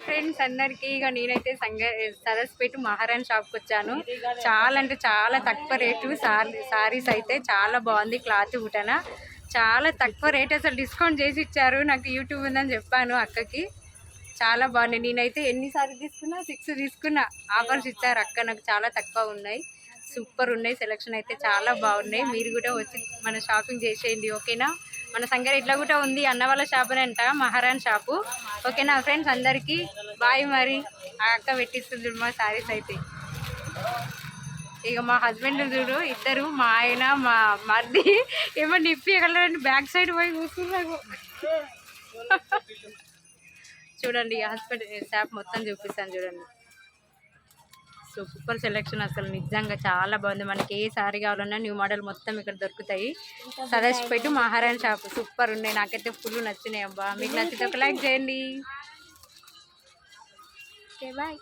Friends అందరికీ ఇక నేనైతే సరస్పేట మహారాణి షాప్కి వచ్చాను. చాలా అంటే చాలా తక్కువ రేటు సారీస్ అయితే చాలా బాగుంది. క్లాత్ గుటన చాలా తక్కువ రేట్, అసలు డిస్కౌంట్ చేసి ఇచ్చారు. నాకు యూట్యూబ్ ఉందని చెప్పాను అక్కకి. చాలా బాగున్నాయి. నేనైతే ఎన్ని సారీస్ తీసుకున్నా 6 తీసుకున్నా. ఆఫర్స్ ఇచ్చారు అక్క. నాకు చాలా తక్కువ ఉన్నాయి. సూపర్ ఉన్నాయి. సెలెక్షన్ అయితే చాలా బాగున్నాయి. మీరు కూడా వచ్చి మన షాపింగ్ చేసేయండి, ఓకేనా. మన సంగారెడ్డిలో కూడా ఉంది అన్న వాళ్ళ షాప్ అని అంట, మహారాణి షాపు. ఓకేనా ఫ్రెండ్స్, అందరికీ బాయ్. మరి ఆ అక్క పెట్టిస్తుంది మా శారీస్ అయితే. ఇక మా హస్బెండ్ చూడు, ఇద్దరు, మా ఆయన మా మరిది ఏమో నిప్పియగలరని బ్యాక్ సైడ్ పోయి కూర్చున్నారు. చూడండి హస్బెండ్ షాప్ మొత్తం చూపిస్తాను చూడండి. సూపర్ సెలెక్షన్, అసలు నిజంగా చాలా బాగుంది. మనకి ఏ సారీ కావాలన్నా న్యూ మోడల్ మొత్తం ఇక్కడ దొరుకుతాయి. సరస్పేట మహారాణి షాప్ సూపర్ ఉన్నాయి. నాకైతే ఫుల్ నచ్చినాయి అబ్బా. మీకు నచ్చితే ఒక లైక్ చేయండి. Okay bye.